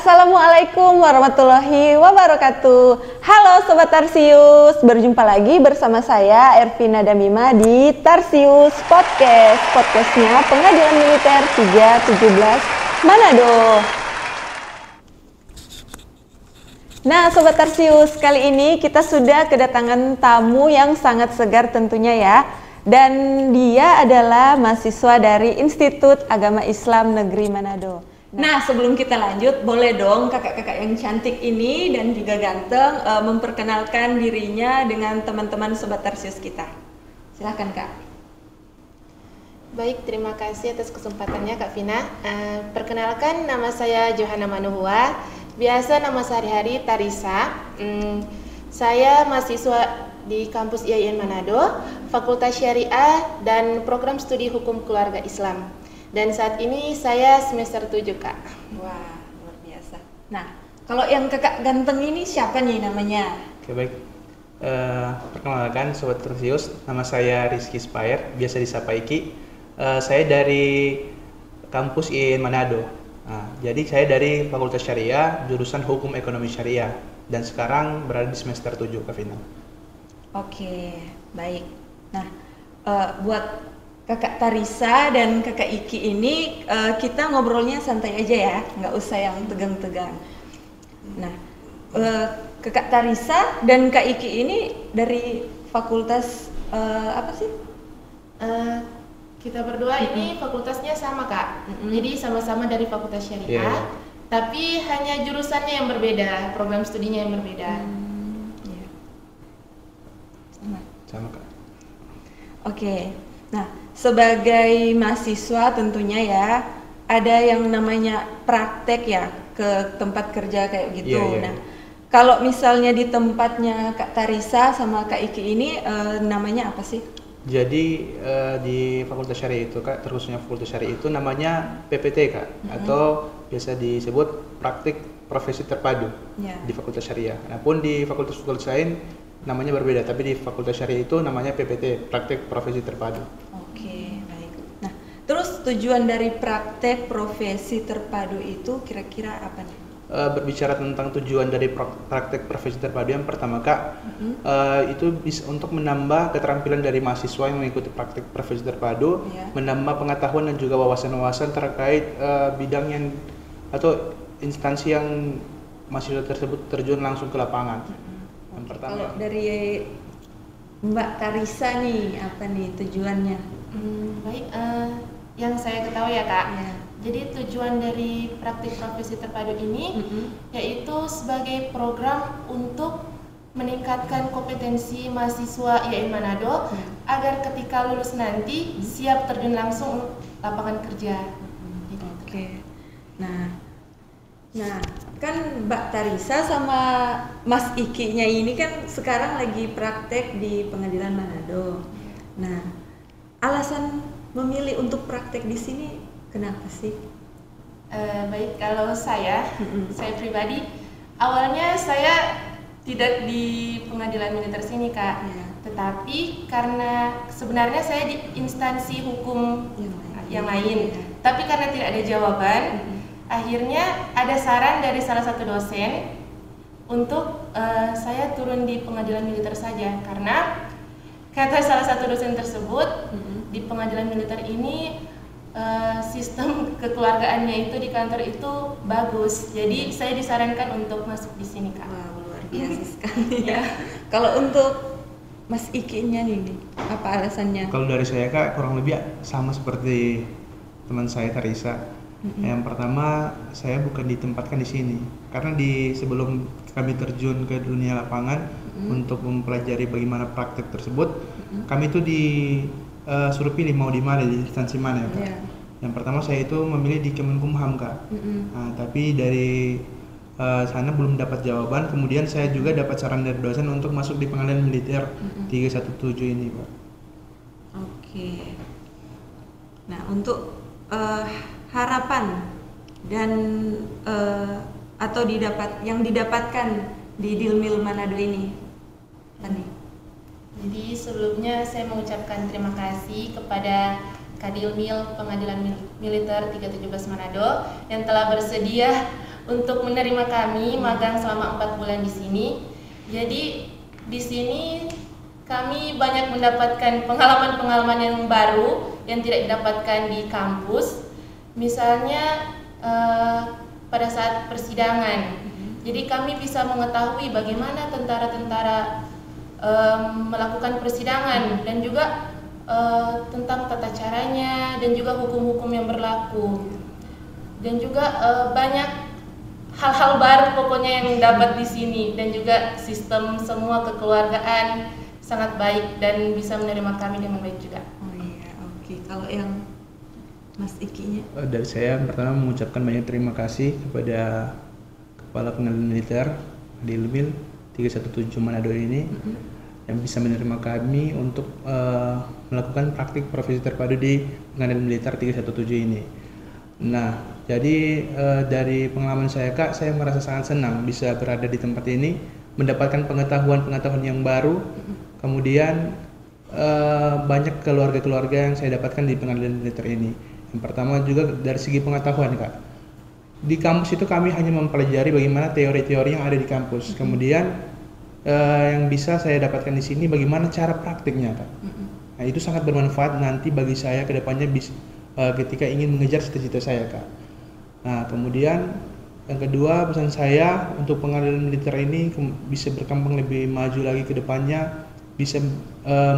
Assalamualaikum warahmatullahi wabarakatuh. Halo Sobat Tarsius, berjumpa lagi bersama saya Ervina Damima di Tarsius Podcast. Podcastnya Pengadilan Militer 317 Manado. Nah Sobat Tarsius, kali ini kita sudah kedatangan tamu yang sangat segar tentunya ya. Dan dia adalah mahasiswa dari Institut Agama Islam Negeri Manado. Nah, sebelum kita lanjut, boleh dong kakak-kakak yang cantik ini dan juga ganteng memperkenalkan dirinya dengan teman-teman Sobat Tarsius kita. Silahkan Kak. Baik, terima kasih atas kesempatannya Kak Vina. Perkenalkan, nama saya Johanna Manuhua, biasa nama sehari-hari Tarisa. Saya mahasiswa di kampus IAIN Manado, Fakultas Syariah dan Program Studi Hukum Keluarga Islam. Dan saat ini saya semester 7 Kak. Wah, luar biasa. Nah, kalau yang kakak ganteng ini siapa nih namanya? Oke, baik. Perkenalkan Sobat Tarsius, nama saya Rizky Spayer, biasa disapa Iki. Saya dari kampus IAIN Manado. Jadi saya dari Fakultas Syariah, jurusan Hukum Ekonomi Syariah. Dan sekarang berada di semester 7 Kak Vina. Oke, baik. Nah, buat Kakak Tarisa dan Kakak Iki ini kita ngobrolnya santai aja ya, nggak usah yang tegang-tegang. Nah, Kakak Tarisa dan Kak Iki ini dari fakultas apa sih? Kita berdua ini fakultasnya sama Kak, jadi sama-sama dari Fakultas Syariah, tapi hanya jurusannya yang berbeda, program studinya yang berbeda. Sama Kak. Oke, nah sebagai mahasiswa tentunya ya ada yang namanya praktek ya ke tempat kerja kayak gitu. Nah, kalau misalnya di tempatnya Kak Tarisa sama Kak Iki ini namanya apa sih? Jadi di Fakultas Syariah itu Kak, terkhususnya Fakultas Syariah itu namanya PPT Kak, atau biasa disebut praktik profesi terpadu di Fakultas Syariah. Nah pun di fakultas-fakultas lain namanya berbeda, tapi di Fakultas Syariah itu namanya PPT, praktik profesi terpadu. Oke, baik. Nah, terus tujuan dari praktek profesi terpadu itu kira-kira apa nih? Berbicara tentang tujuan dari praktek profesi terpadu, yang pertama Kak, itu bisa untuk menambah keterampilan dari mahasiswa yang mengikuti praktek profesi terpadu, menambah pengetahuan dan juga wawasan-wawasan terkait bidang yang atau instansi yang mahasiswa tersebut terjun langsung ke lapangan. Yang pertama. Kalau dari Mbak Tarisa nih, apa nih tujuannya? Baik, yang saya ketahui ya Kak, jadi tujuan dari praktik profesi terpadu ini yaitu sebagai program untuk meningkatkan kompetensi mahasiswa IAIN Manado agar ketika lulus nanti siap terjun langsung lapangan kerja. Oke. Nah kan Mbak Tarisa sama Mas Iki-nya ini kan sekarang lagi praktek di Pengadilan Manado. Nah, alasan memilih untuk praktek di sini kenapa sih? Baik, kalau saya pribadi awalnya saya tidak di Pengadilan Militer sini Kak, tetapi karena sebenarnya saya di instansi hukum yang lain, tapi karena tidak ada jawaban, akhirnya ada saran dari salah satu dosen untuk saya turun di Pengadilan Militer saja, karena kata salah satu dosen tersebut di Pengadilan Militer ini sistem kekeluargaannya itu di kantor itu bagus, jadi saya disarankan untuk masuk di sini Kak. Wah, luar biasa sekali ya. Kalau untuk Mas Iki-nya nih, apa alasannya? Kalau dari saya Kak, kurang lebih sama seperti teman saya Tarisa. Yang pertama, saya bukan ditempatkan di sini karena sebelum kami terjun ke dunia lapangan untuk mempelajari bagaimana praktek tersebut, kami itu disuruh pilih mau di mana, di instansi mana ya Kak. Yang pertama saya itu memilih di Kemenkumham Kak. Nah, tapi dari sana belum dapat jawaban. Kemudian saya juga dapat saran dari dosen untuk masuk di Pengadilan Militer 317 ini Pak. Oke. Nah, untuk harapan dan atau yang didapatkan di Dilmil Manado ini tadi. Jadi sebelumnya saya mengucapkan terima kasih kepada Kadilmil Pengadilan Militer 317 Manado yang telah bersedia untuk menerima kami magang selama 4 bulan di sini. Jadi di sini kami banyak mendapatkan pengalaman-pengalaman yang baru yang tidak didapatkan di kampus. Misalnya pada saat persidangan. Jadi kami bisa mengetahui bagaimana tentara-tentara melakukan persidangan dan juga tentang tata caranya dan juga hukum-hukum yang berlaku. Dan juga banyak hal-hal baru pokoknya yang dapat di sini, dan juga sistem semua kekeluargaan sangat baik dan bisa menerima kami dengan baik juga. Oh iya, oke. Kalau yang Mas Iki-nya? Dari saya pertama mengucapkan banyak terima kasih kepada Kepala Pengadilan Militer di Ilmil 317 Manado ini yang bisa menerima kami untuk melakukan praktik profesi terpadu di Pengadilan Militer 317 ini. Nah, jadi dari pengalaman saya Kak, saya merasa sangat senang bisa berada di tempat ini, mendapatkan pengetahuan-pengetahuan yang baru. Kemudian banyak keluarga-keluarga yang saya dapatkan di Pengadilan Militer ini. Yang pertama juga dari segi pengetahuan Kak. Di kampus itu kami hanya mempelajari bagaimana teori-teori yang ada di kampus. Kemudian yang bisa saya dapatkan di sini bagaimana cara praktiknya Kak. Nah, itu sangat bermanfaat nanti bagi saya ke depannya ketika ingin mengejar cita-cita saya Kak. Nah, kemudian yang kedua pesan saya untuk Pengadilan Militer ini bisa berkembang lebih maju lagi ke depannya, bisa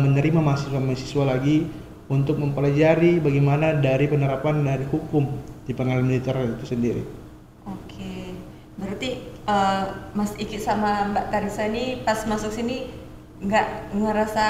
menerima mahasiswa-mahasiswa lagi untuk mempelajari bagaimana dari penerapan dari hukum di Pengadilan Militer itu sendiri. Oke, berarti Mas Iki sama Mbak Tarisa ini pas masuk sini nggak ngerasa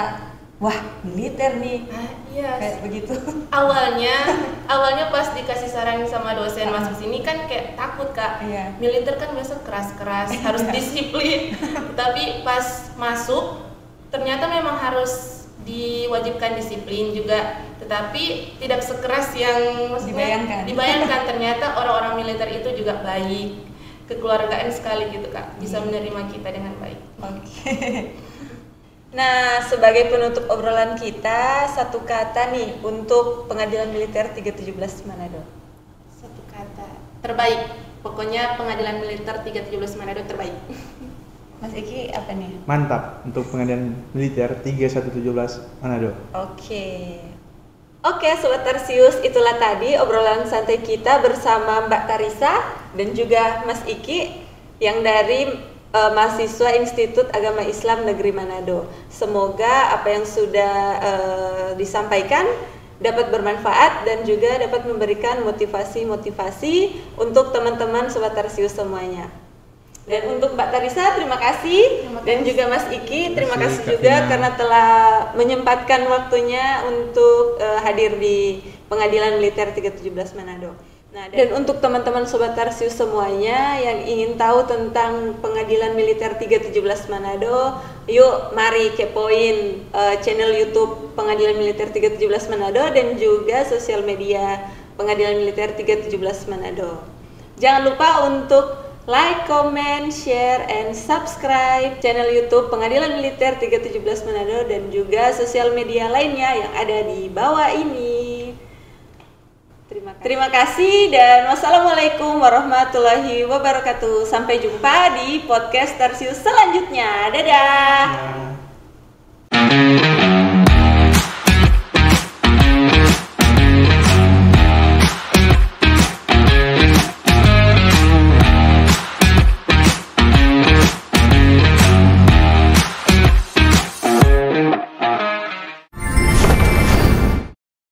wah militer nih, Iya. kayak begitu? Awalnya pas dikasih saran sama dosen masuk sini kan kayak takut Kak. Iya. Militer kan biasa keras-keras, harus disiplin. Tapi pas masuk ternyata memang harus diwajibkan disiplin juga, tetapi tidak sekeras yang dibayangkan. Ternyata orang-orang militer itu juga baik, kekeluargaan sekali gitu Kak, bisa menerima kita dengan baik. Oke. Nah, sebagai penutup obrolan kita, satu kata nih untuk Pengadilan Militer 317 Manado. Satu kata, terbaik. Pokoknya Pengadilan Militer 317 Manado terbaik. Mas Iki apa nih? Mantap untuk Pengadilan Militer 3117 Manado. Oke, Sobat Tarsius, itulah tadi obrolan santai kita bersama Mbak Tarisa dan juga Mas Iki yang dari mahasiswa Institut Agama Islam Negeri Manado. Semoga apa yang sudah disampaikan dapat bermanfaat dan juga dapat memberikan motivasi-motivasi untuk teman-teman Sobat Tarsius semuanya. Dan untuk Mbak Tarisa terima kasih, dan juga Mas Iki terima kasih juga karena telah menyempatkan waktunya untuk hadir di Pengadilan Militer 317 Manado. Nah, dan untuk teman-teman Sobat Tarsius semuanya yang ingin tahu tentang Pengadilan Militer 317 Manado, yuk mari kepoin channel YouTube Pengadilan Militer 317 Manado dan juga sosial media Pengadilan Militer 317 Manado. Jangan lupa untuk like, comment, share, and subscribe channel YouTube Pengadilan Militer 317 Manado dan juga sosial media lainnya yang ada di bawah ini. Terima kasih dan wassalamualaikum warahmatullahi wabarakatuh. Sampai jumpa di podcast Tarsius selanjutnya. Dadah.